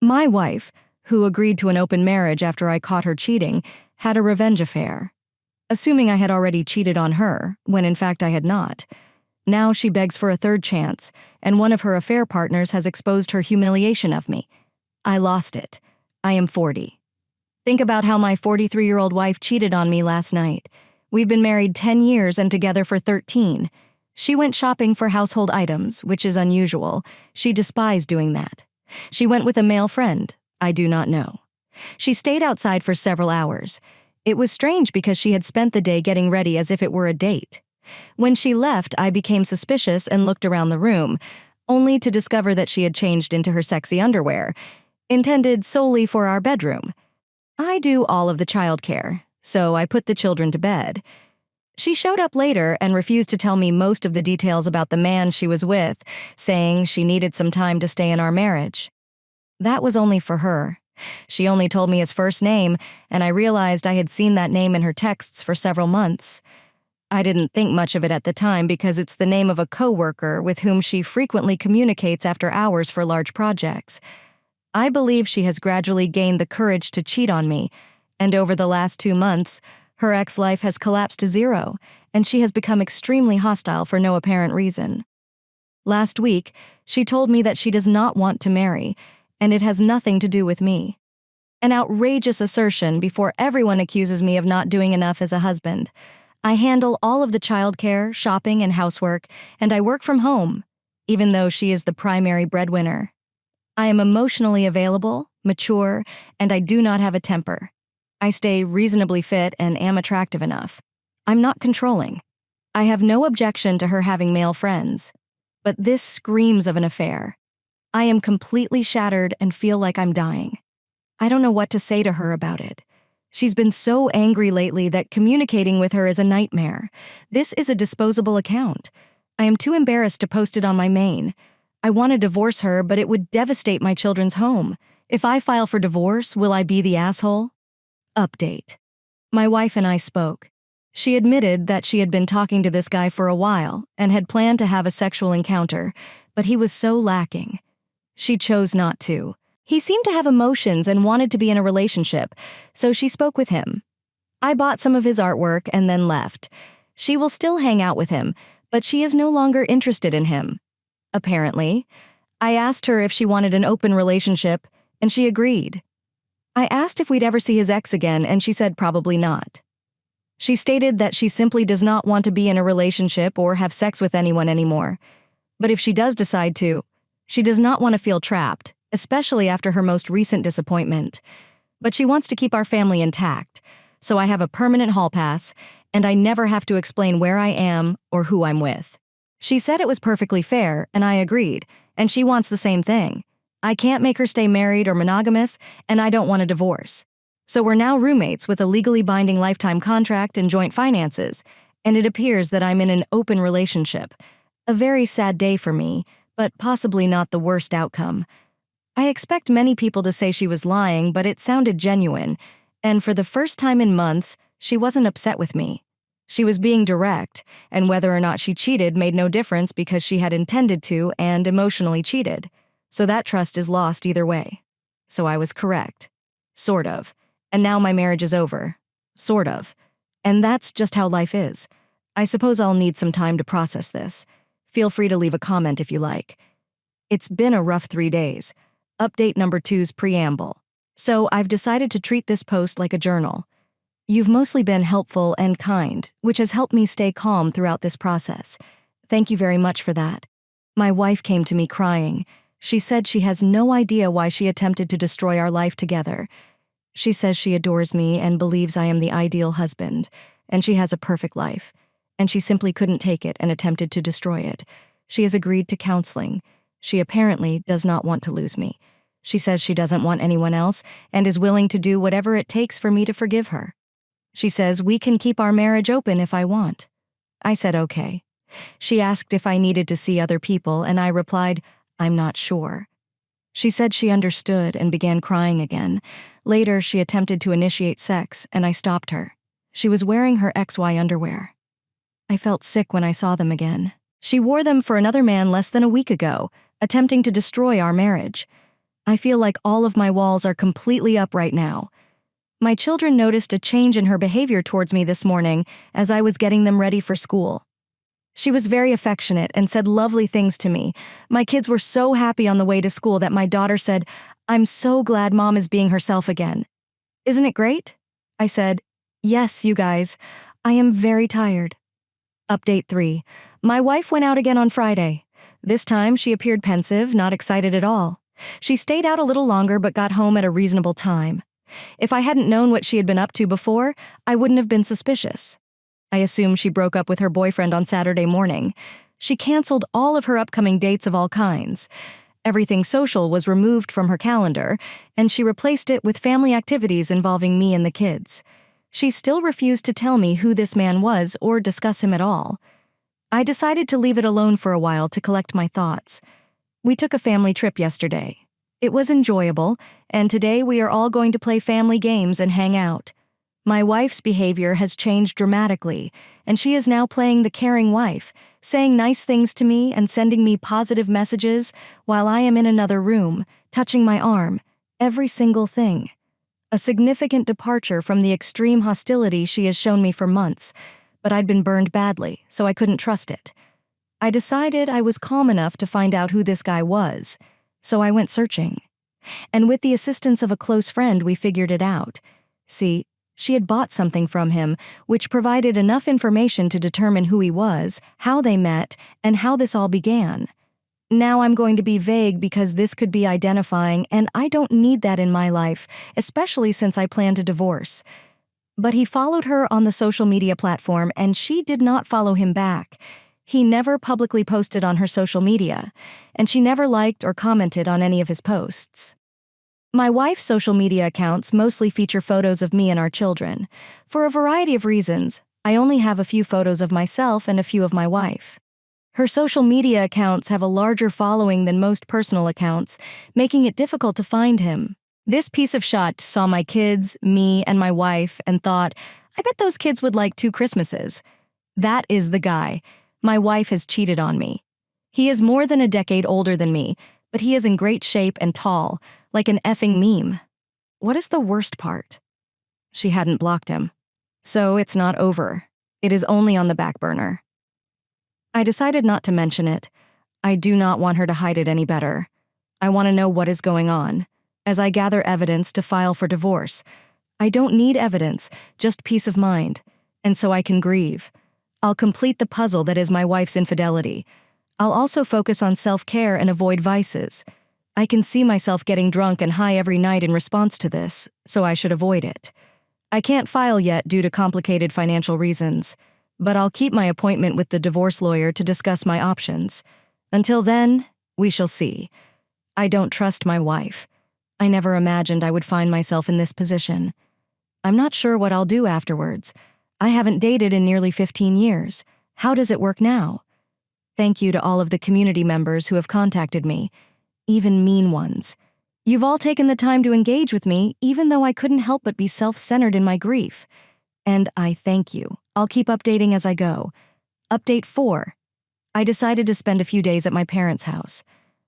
My wife, who agreed to an open marriage after I caught her cheating, had a revenge affair. Assuming I had already cheated on her, when in fact I had not. Now she begs for a third chance, and one of her affair partners has exposed her humiliation of me. I lost it. I am 40. Think about how my 43-year-old wife cheated on me last night. We've been married 10 years and together for 13. She went shopping for household items, which is unusual. She despised doing that. She went with a male friend. I do not know. She stayed outside for several hours. It was strange because she had spent the day getting ready as if it were a date. When she left, I became suspicious and looked around the room, only to discover that she had changed into her sexy underwear, intended solely for our bedroom. I do all of the childcare, so I put the children to bed. She showed up later and refused to tell me most of the details about the man she was with, saying she needed some time to stay in our marriage. That was only for her. She only told me his first name, and I realized I had seen that name in her texts for several months. I didn't think much of it at the time because it's the name of a coworker with whom she frequently communicates after hours for large projects. I believe she has gradually gained the courage to cheat on me, and over the last 2 months, her ex-life has collapsed to zero, and she has become extremely hostile for no apparent reason. Last week, she told me that she does not want to marry, and it has nothing to do with me. An outrageous assertion before everyone accuses me of not doing enough as a husband. I handle all of the childcare, shopping, and housework, and I work from home, even though she is the primary breadwinner. I am emotionally available, mature, and I do not have a temper. I stay reasonably fit and am attractive enough. I'm not controlling. I have no objection to her having male friends. But this screams of an affair. I am completely shattered and feel like I'm dying. I don't know what to say to her about it. She's been so angry lately that communicating with her is a nightmare. This is a disposable account. I am too embarrassed to post it on my main. I want to divorce her, but it would devastate my children's home. If I file for divorce, will I be the asshole? Update. My wife and I spoke. She admitted that she had been talking to this guy for a while and had planned to have a sexual encounter, but he was so lacking. She chose not to. He seemed to have emotions and wanted to be in a relationship, so she spoke with him. I bought some of his artwork and then left. She will still hang out with him, but she is no longer interested in him. Apparently. I asked her if she wanted an open relationship, and she agreed. I asked if we'd ever see his ex again, and she said probably not. She stated that she simply does not want to be in a relationship or have sex with anyone anymore. But if she does decide to, she does not want to feel trapped, especially after her most recent disappointment. But she wants to keep our family intact, so I have a permanent hall pass, and I never have to explain where I am or who I'm with. She said it was perfectly fair, and I agreed, and she wants the same thing. I can't make her stay married or monogamous, and I don't want a divorce. So we're now roommates with a legally binding lifetime contract and joint finances, and it appears that I'm in an open relationship. A very sad day for me, but possibly not the worst outcome. I expect many people to say she was lying, but it sounded genuine, and for the first time in months, she wasn't upset with me. She was being direct, and whether or not she cheated made no difference because she had intended to and emotionally cheated. So that trust is lost either way. So I was correct. Sort of. And now my marriage is over. Sort of. And that's just how life is. I suppose I'll need some time to process this. Feel free to leave a comment if you like. It's been a rough 3 days. Update number 2's preamble. So I've decided to treat this post like a journal. You've mostly been helpful and kind, which has helped me stay calm throughout this process. Thank you very much for that. My wife came to me crying. She said she has no idea why she attempted to destroy our life together. She says she adores me and believes I am the ideal husband, and she has a perfect life, and she simply couldn't take it and attempted to destroy it. She has agreed to counseling. She apparently does not want to lose me. She says she doesn't want anyone else and is willing to do whatever it takes for me to forgive her. She says we can keep our marriage open if I want. I said okay. She asked if I needed to see other people, and I replied, I'm not sure. She said she understood and began crying again. Later, she attempted to initiate sex, and I stopped her. She was wearing her XY underwear. I felt sick when I saw them again. She wore them for another man less than a week ago, attempting to destroy our marriage. I feel like all of my walls are completely up right now. My children noticed a change in her behavior towards me this morning as I was getting them ready for school. She was very affectionate and said lovely things to me. My kids were so happy on the way to school that my daughter said, "I'm so glad Mom is being herself again." Isn't it great? I said, "Yes, you guys. I am very tired." Update 3. My wife went out again on Friday. This time she appeared pensive, not excited at all. She stayed out a little longer but got home at a reasonable time. If I hadn't known what she had been up to before, I wouldn't have been suspicious. I assume she broke up with her boyfriend on Saturday morning. She canceled all of her upcoming dates of all kinds. Everything social was removed from her calendar, and she replaced it with family activities involving me and the kids. She still refused to tell me who this man was or discuss him at all. I decided to leave it alone for a while to collect my thoughts. We took a family trip yesterday. It was enjoyable, and today we are all going to play family games and hang out. My wife's behavior has changed dramatically, and she is now playing the caring wife, saying nice things to me and sending me positive messages while I am in another room, touching my arm, every single thing. A significant departure from the extreme hostility she has shown me for months, but I'd been burned badly, so I couldn't trust it. I decided I was calm enough to find out who this guy was, so I went searching. And with the assistance of a close friend, we figured it out. See, she had bought something from him, which provided enough information to determine who he was, how they met, and how this all began. Now I'm going to be vague because this could be identifying, and I don't need that in my life, especially since I plan to divorce. But he followed her on the social media platform, and she did not follow him back. He never publicly posted on her social media, and she never liked or commented on any of his posts. My wife's social media accounts mostly feature photos of me and our children. For a variety of reasons, I only have a few photos of myself and a few of my wife. Her social media accounts have a larger following than most personal accounts, making it difficult to find him. This piece of shot saw my kids, me, and my wife and thought, I bet those kids would like 2 Christmases. That is the guy. My wife has cheated on me. He is more than a decade older than me, but he is in great shape and tall, like an effing meme. What is the worst part? She hadn't blocked him. So it's not over. It is only on the back burner. I decided not to mention it. I do not want her to hide it any better. I want to know what is going on, as I gather evidence to file for divorce. I don't need evidence, just peace of mind, and so I can grieve. I'll complete the puzzle that is my wife's infidelity. I'll also focus on self-care and avoid vices. I can see myself getting drunk and high every night in response to this, so I should avoid it. I can't file yet due to complicated financial reasons, but I'll keep my appointment with the divorce lawyer to discuss my options. Until then, we shall see. I don't trust my wife. I never imagined I would find myself in this position. I'm not sure what I'll do afterwards. I haven't dated in nearly 15 years. How does it work now? Thank you to all of the community members who have contacted me, even mean ones. You've all taken the time to engage with me, even though I couldn't help but be self-centered in my grief. And I thank you. I'll keep updating as I go. Update 4. I decided to spend a few days at my parents' house.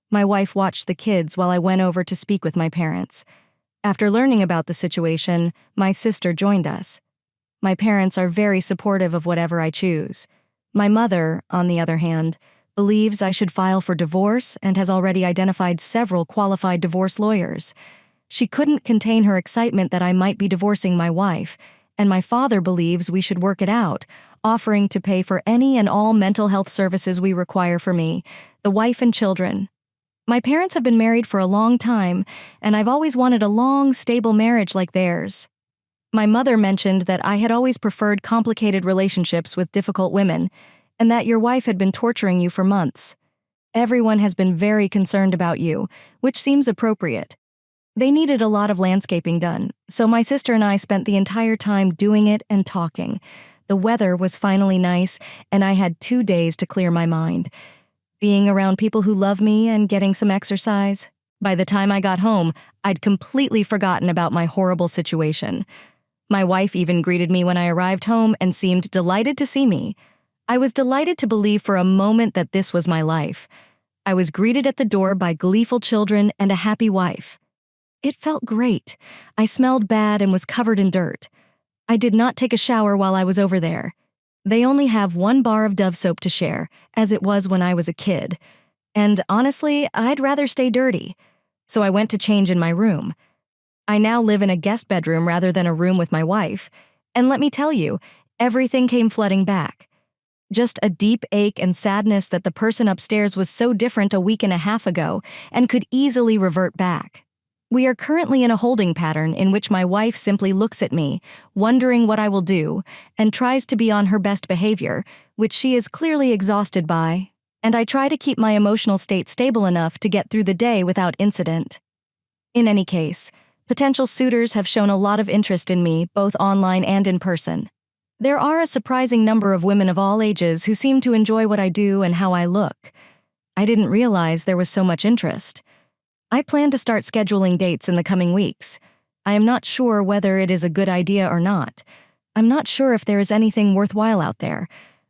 My wife watched the kids while I went over to speak with my parents. After learning about the situation, my sister joined us. My parents are very supportive of whatever I choose. My mother, on the other hand, believes I should file for divorce and has already identified several qualified divorce lawyers. She couldn't contain her excitement that I might be divorcing my wife, and my father believes we should work it out, offering to pay for any and all mental health services we require for me, the wife and children. My parents have been married for a long time, and I've always wanted a long, stable marriage like theirs. My mother mentioned that I had always preferred complicated relationships with difficult women, and that your wife had been torturing you for months. Everyone has been very concerned about you, which seems appropriate. They needed a lot of landscaping done, so my sister and I spent the entire time doing it and talking. The weather was finally nice, and I had 2 days to clear my mind. Being around people who love me and getting some exercise. By the time I got home, I'd completely forgotten about my horrible situation. My wife even greeted me when I arrived home and seemed delighted to see me. I was delighted to believe for a moment that this was my life. I was greeted at the door by gleeful children and a happy wife. It felt great. I smelled bad and was covered in dirt. I did not take a shower while I was over there. They only have 1 bar of Dove soap to share, as it was when I was a kid. And honestly, I'd rather stay dirty. So I went to change in my room. I now live in a guest bedroom rather than a room with my wife. And let me tell you, everything came flooding back. Just a deep ache and sadness that the person upstairs was so different a week and a half ago and could easily revert back. We are currently in a holding pattern in which my wife simply looks at me, wondering what I will do, and tries to be on her best behavior, which she is clearly exhausted by, and I try to keep my emotional state stable enough to get through the day without incident. In any case, potential suitors have shown a lot of interest in me, both online and in person. There are a surprising number of women of all ages who seem to enjoy what I do and how I look. I didn't realize there was so much interest. I plan to start scheduling dates in the coming weeks. I am not sure whether it is a good idea or not. I'm not sure if there is anything worthwhile out there,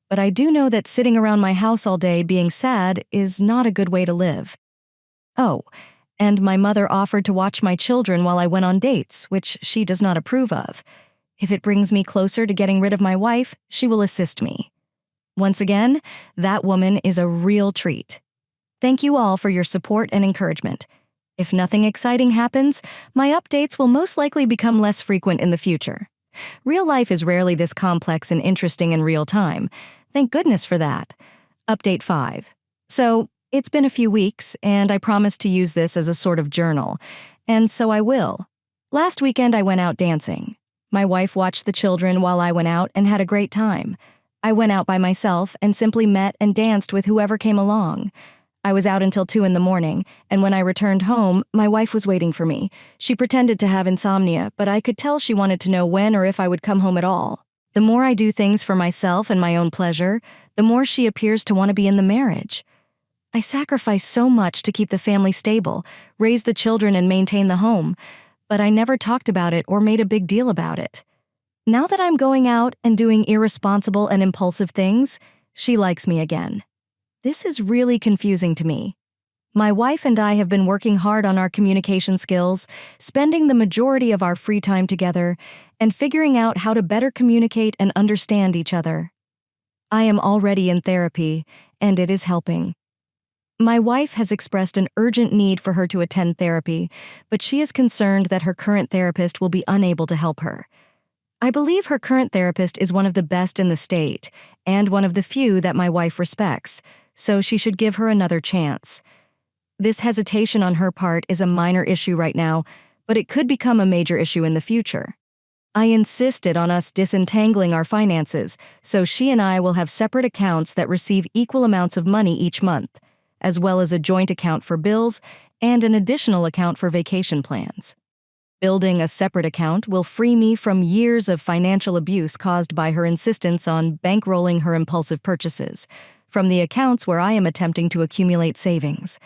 but I do know that sitting around my house all day being sad is not a good way to live. Oh, and my mother offered to watch my children while I went on dates, which she does not approve of. If it brings me closer to getting rid of my wife, she will assist me. Once again, that woman is a real treat. Thank you all for your support and encouragement. If nothing exciting happens, my updates will most likely become less frequent in the future. Real life is rarely this complex and interesting in real time. Thank goodness for that. Update 5. So, it's been a few weeks, and I promised to use this as a sort of journal, and so I will. Last weekend I went out dancing. My wife watched the children while I went out and had a great time. I went out by myself and simply met and danced with whoever came along. I was out until 2 in the morning, and when I returned home, my wife was waiting for me. She pretended to have insomnia, but I could tell she wanted to know when or if I would come home at all. The more I do things for myself and my own pleasure, the more she appears to want to be in the marriage. I sacrifice so much to keep the family stable, raise the children and maintain the home, but I never talked about it or made a big deal about it. Now that I'm going out and doing irresponsible and impulsive things, she likes me again. This is really confusing to me. My wife and I have been working hard on our communication skills, spending the majority of our free time together, and figuring out how to better communicate and understand each other. I am already in therapy, and it is helping. My wife has expressed an urgent need for her to attend therapy, but she is concerned that her current therapist will be unable to help her. I believe her current therapist is one of the best in the state, and one of the few that my wife respects, so she should give her another chance. This hesitation on her part is a minor issue right now, but it could become a major issue in the future. I insisted on us disentangling our finances, so she and I will have separate accounts that receive equal amounts of money each month, as well as a joint account for bills and an additional account for vacation plans. Building a separate account will free me from years of financial abuse caused by her insistence on bankrolling her impulsive purchases, from the accounts where I am attempting to accumulate savings.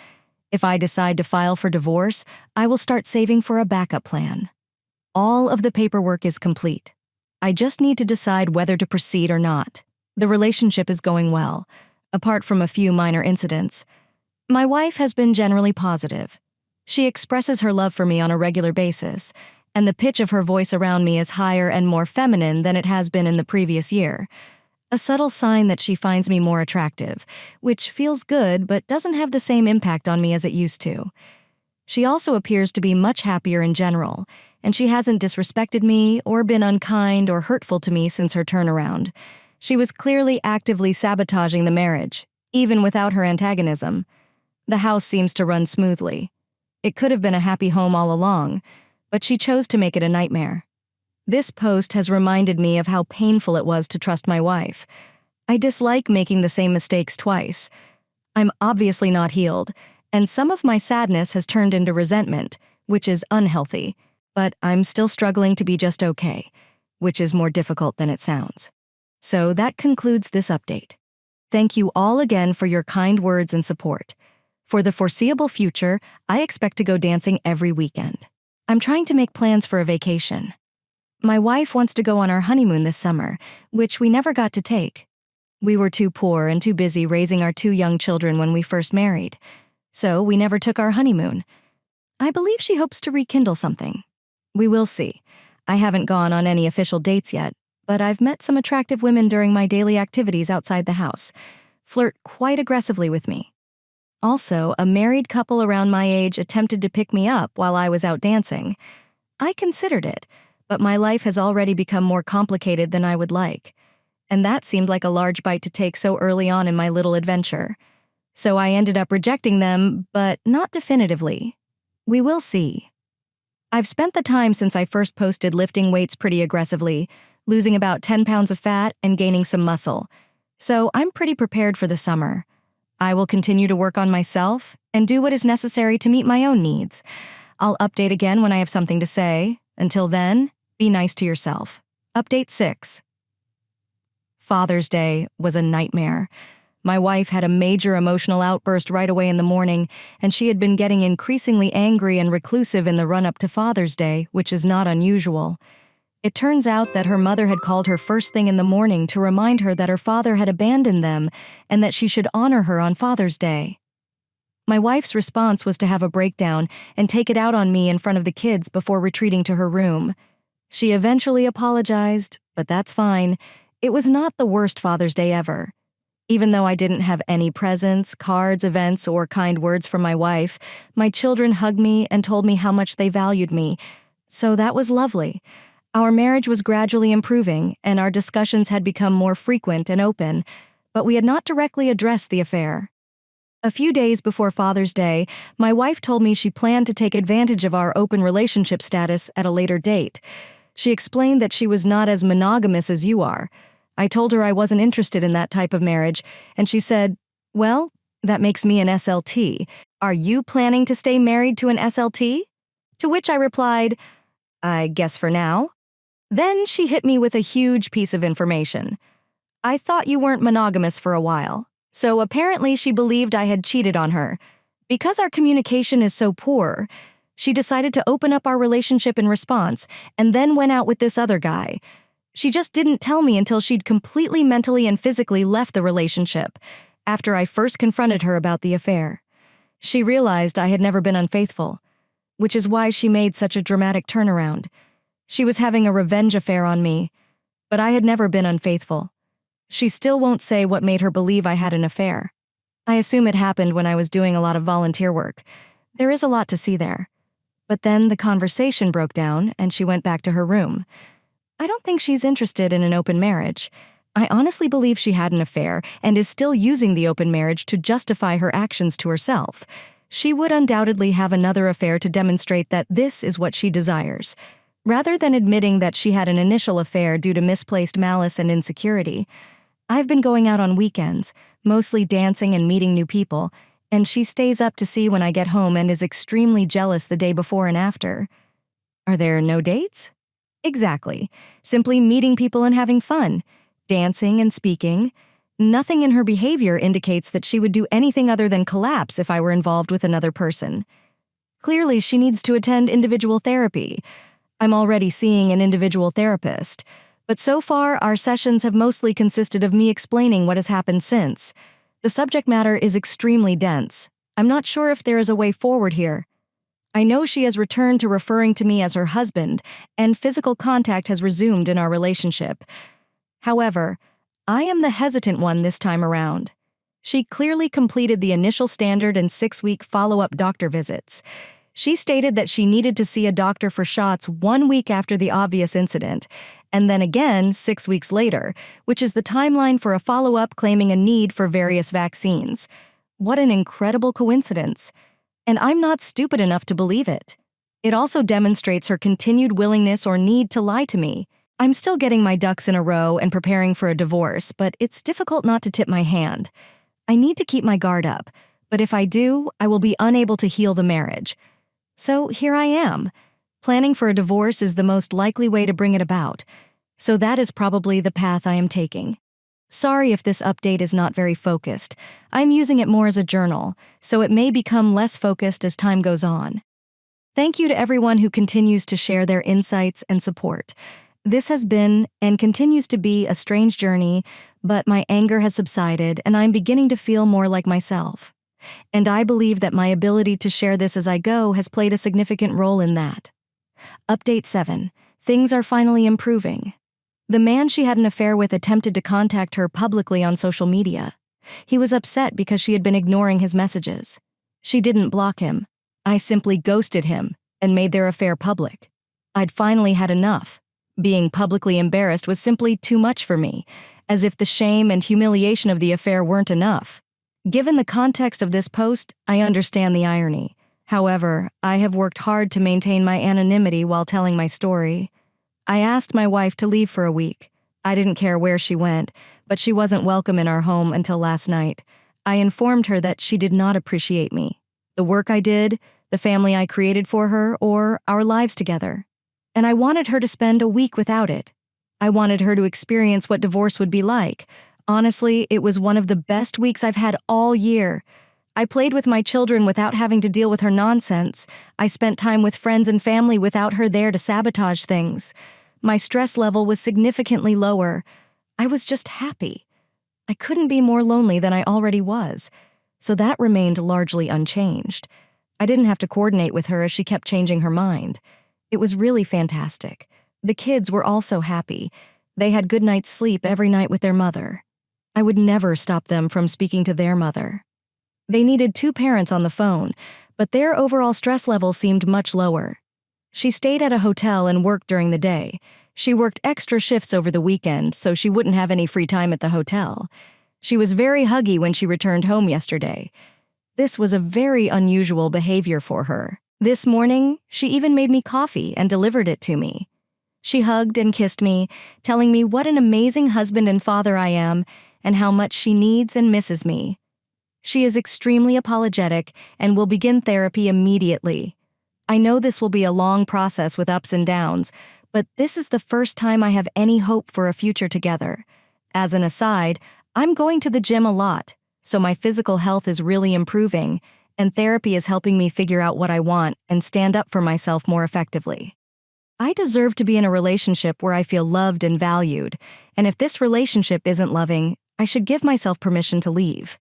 If I decide to file for divorce, I will start saving for a backup plan. All of the paperwork is complete. I just need to decide whether to proceed or not. The relationship is going well, apart from a few minor incidents. My wife has been generally positive. She expresses her love for me on a regular basis, and the pitch of her voice around me is higher and more feminine than it has been in the previous year. A subtle sign that she finds me more attractive, which feels good but doesn't have the same impact on me as it used to. She also appears to be much happier in general, and she hasn't disrespected me or been unkind or hurtful to me since her turnaround. She was clearly actively sabotaging the marriage, even without her antagonism. The house seems to run smoothly. It could have been a happy home all along, but she chose to make it a nightmare. This post has reminded me of how painful it was to trust my wife. I dislike making the same mistakes twice. I'm obviously not healed, and some of my sadness has turned into resentment, which is unhealthy, but I'm still struggling to be just okay, which is more difficult than it sounds. So that concludes this update. Thank you all again for your kind words and support. For the foreseeable future, I expect to go dancing every weekend. I'm trying to make plans for a vacation. My wife wants to go on our honeymoon this summer, which we never got to take. We were too poor and too busy raising our 2 young children when we first married, so we never took our honeymoon. I believe she hopes to rekindle something. We will see. I haven't gone on any official dates yet, but I've met some attractive women during my daily activities outside the house, flirt quite aggressively with me. Also, a married couple around my age attempted to pick me up while I was out dancing. I considered it, but my life has already become more complicated than I would like, and that seemed like a large bite to take so early on in my little adventure. So I ended up rejecting them, but not definitively. We will see. I've spent the time since I first posted lifting weights pretty aggressively, losing about 10 pounds of fat and gaining some muscle, so I'm pretty prepared for the summer. I will continue to work on myself and do what is necessary to meet my own needs. I'll update again when I have something to say. Until then, be nice to yourself. Update 6. Father's Day was a nightmare. My wife had a major emotional outburst right away in the morning, and she had been getting increasingly angry and reclusive in the run-up to Father's Day, which is not unusual. It turns out that her mother had called her first thing in the morning to remind her that her father had abandoned them and that she should honor her on Father's Day. My wife's response was to have a breakdown and take it out on me in front of the kids before retreating to her room. She eventually apologized, but that's fine. It was not the worst Father's Day ever. Even though I didn't have any presents, cards, events, or kind words from my wife, my children hugged me and told me how much they valued me. So that was lovely. Our marriage was gradually improving, and our discussions had become more frequent and open, but we had not directly addressed the affair. A few days before Father's Day, my wife told me she planned to take advantage of our open relationship status at a later date. She explained that she was not as monogamous as you are. I told her I wasn't interested in that type of marriage, and she said, "Well, that makes me an SLT. Are you planning to stay married to an SLT?" To which I replied, "I guess for now." Then she hit me with a huge piece of information. "I thought you weren't monogamous for a while." So apparently she believed I had cheated on her. Because our communication is so poor, she decided to open up our relationship in response and then went out with this other guy. She just didn't tell me until she'd completely mentally and physically left the relationship, after I first confronted her about the affair. She realized I had never been unfaithful, which is why she made such a dramatic turnaround. She was having a revenge affair on me, but I had never been unfaithful. She still won't say what made her believe I had an affair. I assume it happened when I was doing a lot of volunteer work. There is a lot to see there. But then the conversation broke down and she went back to her room. I don't think she's interested in an open marriage. I honestly believe she had an affair and is still using the open marriage to justify her actions to herself. She would undoubtedly have another affair to demonstrate that this is what she desires. Rather than admitting that she had an initial affair due to misplaced malice and insecurity, I've been going out on weekends, mostly dancing and meeting new people, and she stays up to see when I get home and is extremely jealous the day before and after. Are there no dates? Exactly. Simply meeting people and having fun, dancing and speaking. Nothing in her behavior indicates that she would do anything other than collapse if I were involved with another person. Clearly, she needs to attend individual therapy. I'm already seeing an individual therapist, but so far our sessions have mostly consisted of me explaining what has happened since. The subject matter is extremely dense. I'm not sure if there is a way forward here. I know she has returned to referring to me as her husband, and physical contact has resumed in our relationship. However, I am the hesitant one this time around. She clearly completed the initial standard and 6-week follow-up doctor visits. She stated that she needed to see a doctor for shots 1 week after the obvious incident, and then again 6 weeks later, which is the timeline for a follow-up claiming a need for various vaccines. What an incredible coincidence. And I'm not stupid enough to believe it. It also demonstrates her continued willingness or need to lie to me. I'm still getting my ducks in a row and preparing for a divorce, but it's difficult not to tip my hand. I need to keep my guard up, but if I do, I will be unable to heal the marriage. So here I am. Planning for a divorce is the most likely way to bring it about. So that is probably the path I am taking. Sorry if this update is not very focused. I'm using it more as a journal, so it may become less focused as time goes on. Thank you to everyone who continues to share their insights and support. This has been, and continues to be, a strange journey, But my anger has subsided and I'm beginning to feel more like myself. And I believe that my ability to share this as I go has played a significant role in that. Update 7. Things are finally improving. The man she had an affair with attempted to contact her publicly on social media. He was upset because she had been ignoring his messages. She didn't block him. I simply ghosted him and made their affair public. I'd finally had enough. Being publicly embarrassed was simply too much for me, as if the shame and humiliation of the affair weren't enough. Given the context of this post, I understand the irony. However, I have worked hard to maintain my anonymity while telling my story. I asked my wife to leave for a week. I didn't care where she went, but she wasn't welcome in our home until last night. I informed her that she did not appreciate me, the work I did, the family I created for her, or our lives together. And I wanted her to spend a week without it. I wanted her to experience what divorce would be like. Honestly, it was one of the best weeks I've had all year. I played with my children without having to deal with her nonsense. I spent time with friends and family without her there to sabotage things. My stress level was significantly lower. I was just happy. I couldn't be more lonely than I already was. So that remained largely unchanged. I didn't have to coordinate with her as she kept changing her mind. It was really fantastic. The kids were also happy. They had good night's sleep every night with their mother. I would never stop them from speaking to their mother. They needed 2 parents on the phone, but their overall stress level seemed much lower. She stayed at a hotel and worked during the day. She worked extra shifts over the weekend, so she wouldn't have any free time at the hotel. She was very huggy when she returned home yesterday. This was a very unusual behavior for her. This morning, she even made me coffee and delivered it to me. She hugged and kissed me, telling me what an amazing husband and father I am and how much she needs and misses me. She is extremely apologetic and will begin therapy immediately. I know this will be a long process with ups and downs, but this is the first time I have any hope for a future together. As an aside, I'm going to the gym a lot, so my physical health is really improving, and therapy is helping me figure out what I want and stand up for myself more effectively. I deserve to be in a relationship where I feel loved and valued, and if this relationship isn't loving, I should give myself permission to leave.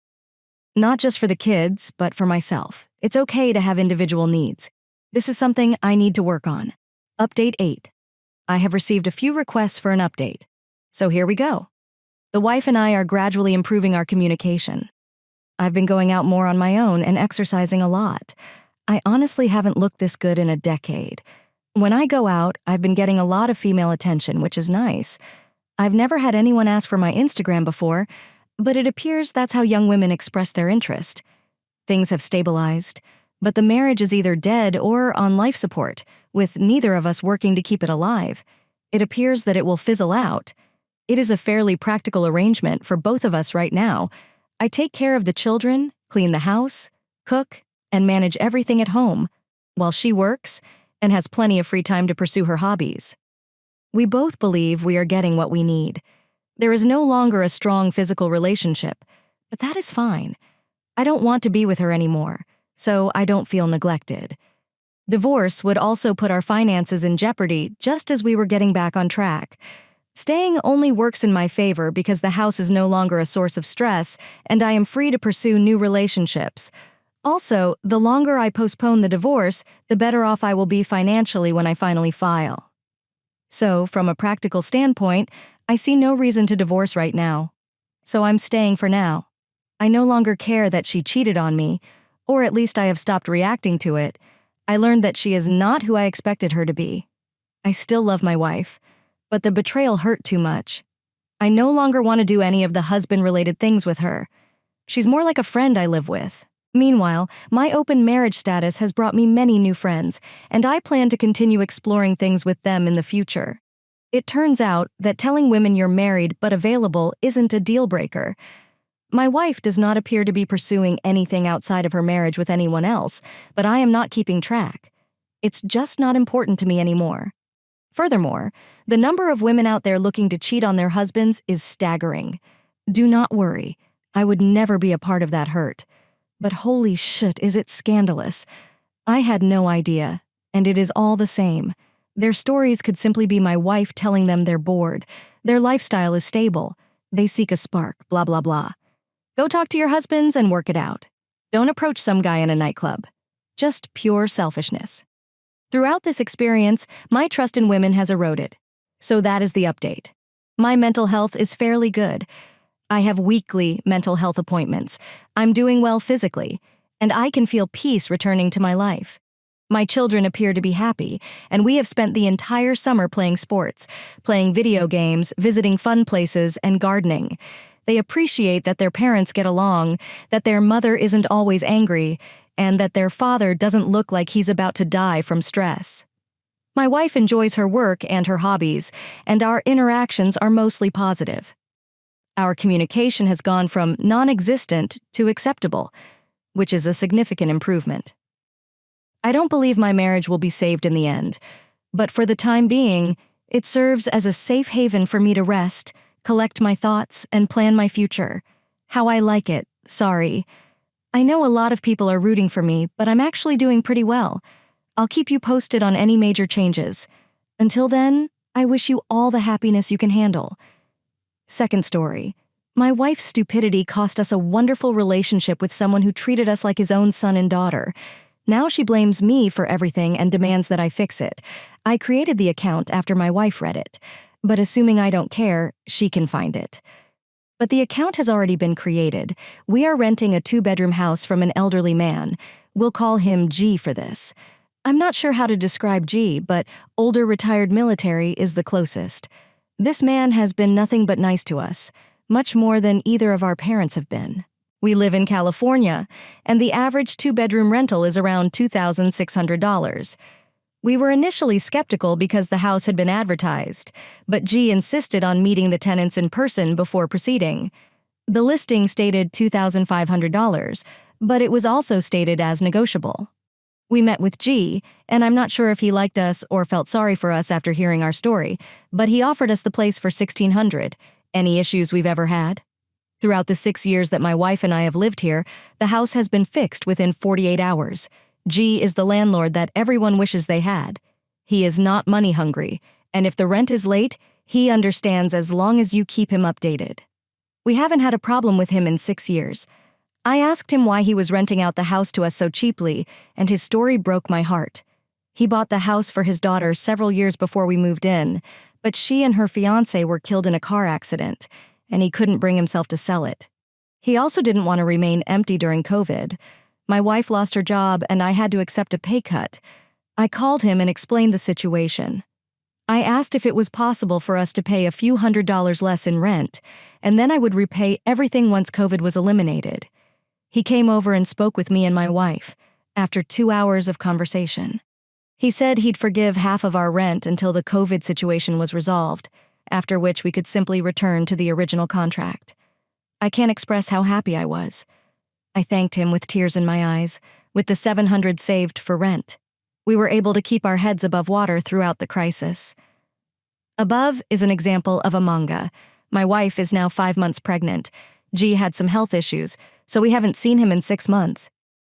Not just for the kids, but for myself. It's okay to have individual needs. This is something I need to work on. Update 8. I have received a few requests for an update. So here we go. The wife and I are gradually improving our communication. I've been going out more on my own and exercising a lot. I honestly haven't looked this good in a decade. When I go out, I've been getting a lot of female attention, which is nice. I've never had anyone ask for my Instagram before, but it appears that's how young women express their interest. Things have stabilized, but the marriage is either dead or on life support, with neither of us working to keep it alive. It appears that it will fizzle out. It is a fairly practical arrangement for both of us right now. I take care of the children, clean the house, cook, and manage everything at home, while she works and has plenty of free time to pursue her hobbies. We both believe we are getting what we need. There is no longer a strong physical relationship, but that is fine. I don't want to be with her anymore, so I don't feel neglected. Divorce would also put our finances in jeopardy just as we were getting back on track. Staying only works in my favor because the house is no longer a source of stress and I am free to pursue new relationships. Also, the longer I postpone the divorce, the better off I will be financially when I finally file. So, from a practical standpoint, I see no reason to divorce right now. So I'm staying for now. I no longer care that she cheated on me, or at least I have stopped reacting to it. I learned that she is not who I expected her to be. I still love my wife, but the betrayal hurt too much. I no longer want to do any of the husband-related things with her. She's more like a friend I live with. Meanwhile, my open marriage status has brought me many new friends, and I plan to continue exploring things with them in the future. It turns out that telling women you're married but available isn't a deal breaker. My wife does not appear to be pursuing anything outside of her marriage with anyone else, but I am not keeping track. It's just not important to me anymore. Furthermore, the number of women out there looking to cheat on their husbands is staggering. Do not worry, I would never be a part of that hurt. But holy shit, is it scandalous. I had no idea, and it is all the same. Their stories could simply be my wife telling them they're bored. Their lifestyle is stable. They seek a spark, blah, blah, blah. Go talk to your husbands and work it out. Don't approach some guy in a nightclub. Just pure selfishness. Throughout this experience, my trust in women has eroded. So that is the update. My mental health is fairly good. I have weekly mental health appointments. I'm doing well physically, and I can feel peace returning to my life. My children appear to be happy, and we have spent the entire summer playing sports, playing video games, visiting fun places, and gardening. They appreciate that their parents get along, that their mother isn't always angry, and that their father doesn't look like he's about to die from stress. My wife enjoys her work and her hobbies, and our interactions are mostly positive. Our communication has gone from non-existent to acceptable, which is a significant improvement. I don't believe my marriage will be saved in the end, but for the time being, it serves as a safe haven for me to rest, collect my thoughts, and plan my future. How I like it, sorry. I know a lot of people are rooting for me, but I'm actually doing pretty well. I'll keep you posted on any major changes. Until then, I wish you all the happiness you can handle. Second story. My wife's stupidity cost us a wonderful relationship with someone who treated us like his own son and daughter. Now she blames me for everything and demands that I fix it. I created the account after my wife read it, but assuming I don't care, she can find it. But the account has already been created. We are renting a 2-bedroom house from an elderly man. We'll call him G for this. I'm not sure how to describe G, but older retired military is the closest. This man has been nothing but nice to us, much more than either of our parents have been. We live in California, and the average 2-bedroom rental is around $2,600. We were initially skeptical because the house had been advertised, but G insisted on meeting the tenants in person before proceeding. The listing stated $2,500, but it was also stated as negotiable. We met with G, and I'm not sure if he liked us or felt sorry for us after hearing our story, but he offered us the place for $1,600. Any issues we've ever had? Throughout the 6 years that my wife and I have lived here, the house has been fixed within 48 hours. G is the landlord that everyone wishes they had. He is not money hungry, and if the rent is late, he understands as long as you keep him updated. We haven't had a problem with him in 6 years. I asked him why he was renting out the house to us so cheaply, and his story broke my heart. He bought the house for his daughter several years before we moved in, but she and her fiancé were killed in a car accident, and he couldn't bring himself to sell it. He also didn't want to remain empty during COVID. My wife lost her job, and I had to accept a pay cut. I called him and explained the situation. I asked if it was possible for us to pay a few $100s less in rent, and then I would repay everything once COVID was eliminated. He came over and spoke with me and my wife, after 2 hours of conversation. He said he'd forgive half of our rent until the COVID situation was resolved, after which we could simply return to the original contract. I can't express how happy I was. I thanked him with tears in my eyes, with the $700 saved for rent. We were able to keep our heads above water throughout the crisis. Above is an example of a manga. My wife is now 5 months pregnant. G had some health issues, so we haven't seen him in 6 months.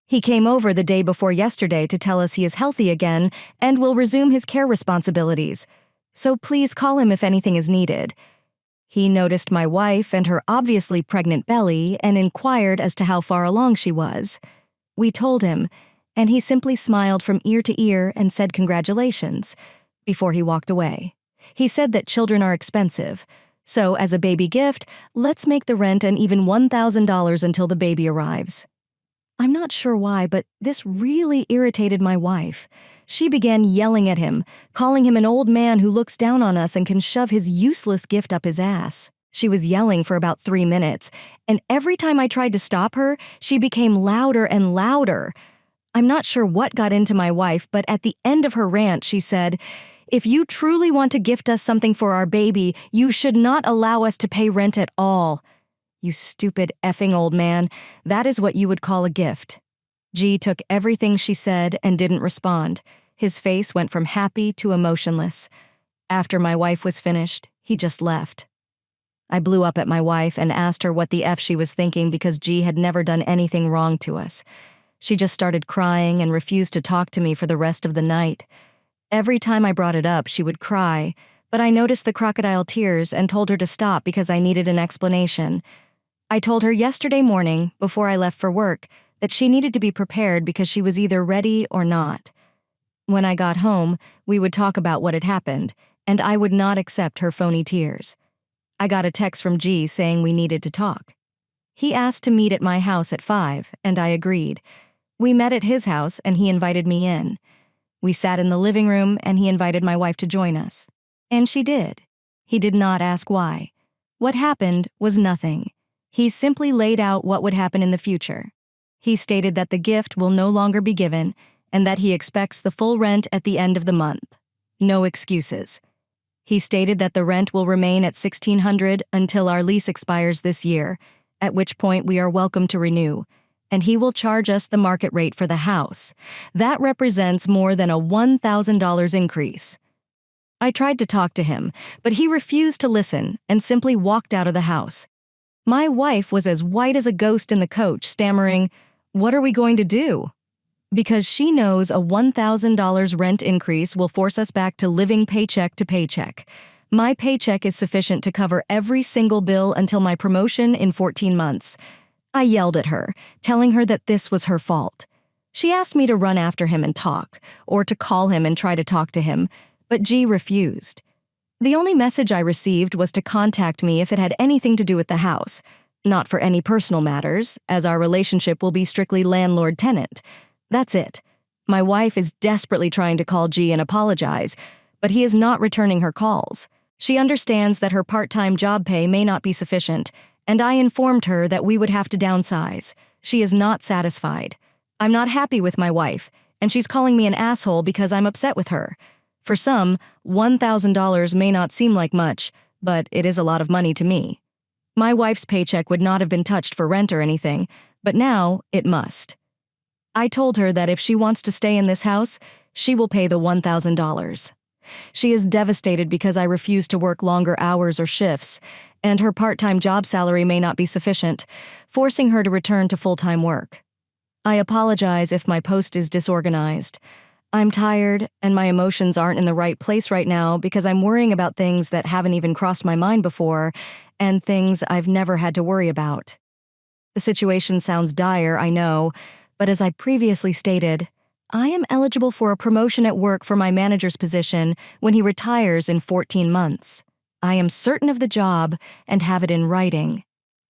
He came over the day before yesterday to tell us he is healthy again and will resume his care responsibilities. So please call him if anything is needed. He noticed my wife and her obviously pregnant belly and inquired as to how far along she was. We told him, and he simply smiled from ear to ear and said congratulations before he walked away. He said that children are expensive, so as a baby gift, let's make the rent an even $1,000 until the baby arrives. I'm not sure why, but this really irritated my wife. She began yelling at him, calling him an old man who looks down on us and can shove his useless gift up his ass. She was yelling for about 3 minutes, and every time I tried to stop her, she became louder and louder. I'm not sure what got into my wife, but at the end of her rant, she said, "If you truly want to gift us something for our baby, you should not allow us to pay rent at all. You stupid effing old man, that is what you would call a gift." G took everything she said and didn't respond. His face went from happy to emotionless. After my wife was finished, he just left. I blew up at my wife and asked her what the F she was thinking because G had never done anything wrong to us. She just started crying and refused to talk to me for the rest of the night. Every time I brought it up, she would cry, but I noticed the crocodile tears and told her to stop because I needed an explanation. I told her yesterday morning, before I left for work, that she needed to be prepared because she was either ready or not. When I got home, we would talk about what had happened, and I would not accept her phony tears. I got a text from G saying we needed to talk. He asked to meet at my house at 5, and I agreed. We met at his house, and he invited me in. We sat in the living room, and he invited my wife to join us. And she did. He did not ask why. What happened was nothing. He simply laid out what would happen in the future. He stated that the gift will no longer be given and that he expects the full rent at the end of the month. No excuses. He stated that the rent will remain at $1,600 until our lease expires this year, at which point we are welcome to renew, and he will charge us the market rate for the house. That represents more than a $1,000 increase. I tried to talk to him, but he refused to listen and simply walked out of the house. My wife was as white as a ghost in the coach, stammering, "What are we going to do?" Because she knows a $1,000 rent increase will force us back to living paycheck to paycheck. My paycheck is sufficient to cover every single bill until my promotion in 14 months. I yelled at her, telling her that this was her fault. She asked me to run after him and talk, or to call him and try to talk to him, but G refused. The only message I received was to contact me if it had anything to do with the house, not for any personal matters, as our relationship will be strictly landlord-tenant. That's it. My wife is desperately trying to call G and apologize, but he is not returning her calls. She understands that her part-time job pay may not be sufficient, and I informed her that we would have to downsize. She is not satisfied. I'm not happy with my wife, and she's calling me an asshole because I'm upset with her. For some, $1,000 may not seem like much, but it is a lot of money to me. My wife's paycheck would not have been touched for rent or anything, but now it must. I told her that if she wants to stay in this house, she will pay the $1,000. She is devastated because I refuse to work longer hours or shifts, and her part-time job salary may not be sufficient, forcing her to return to full-time work. I apologize if my post is disorganized. I'm tired, and my emotions aren't in the right place right now because I'm worrying about things that haven't even crossed my mind before, and things I've never had to worry about. The situation sounds dire, I know, but as I previously stated, I am eligible for a promotion at work for my manager's position when he retires in 14 months. I am certain of the job and have it in writing.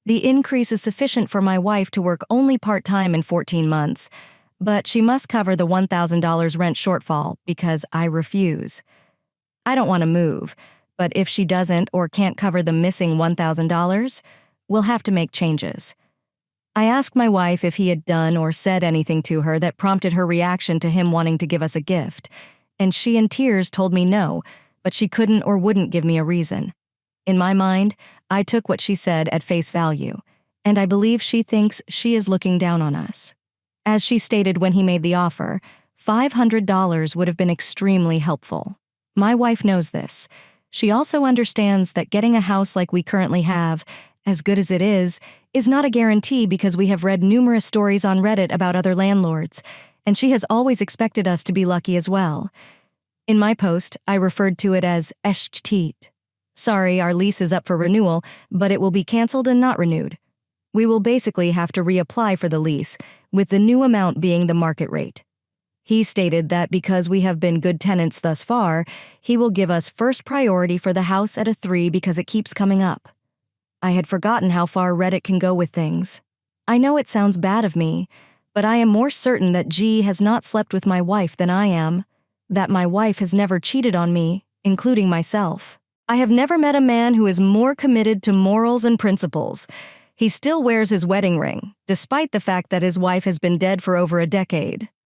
The increase is sufficient for my wife to work only part-time in 14 months, but she must cover the $1,000 rent shortfall because I refuse. I don't want to move, but if she doesn't or can't cover the missing $1,000, we'll have to make changes. I asked my wife if he had done or said anything to her that prompted her reaction to him wanting to give us a gift, and she in tears told me no, but she couldn't or wouldn't give me a reason. In my mind, I took what she said at face value, and I believe she thinks she is looking down on us. As she stated when he made the offer, $500 would have been extremely helpful. My wife knows this. She also understands that getting a house like we currently have, as good as it is not a guarantee because we have read numerous stories on Reddit about other landlords, and she has always expected us to be lucky as well. In my post, I referred to it as eshteet. Sorry, our lease is up for renewal, but it will be canceled and not renewed. We will basically have to reapply for the lease, with the new amount being the market rate. He stated that because we have been good tenants thus far, he will give us first priority for the house at a 3 because it keeps coming up. I had forgotten how far Reddit can go with things. I know it sounds bad of me, but I am more certain that G has not slept with my wife than I am, that my wife has never cheated on me, including myself. I have never met a man who is more committed to morals and principles. He still wears his wedding ring, despite the fact that his wife has been dead for over a decade.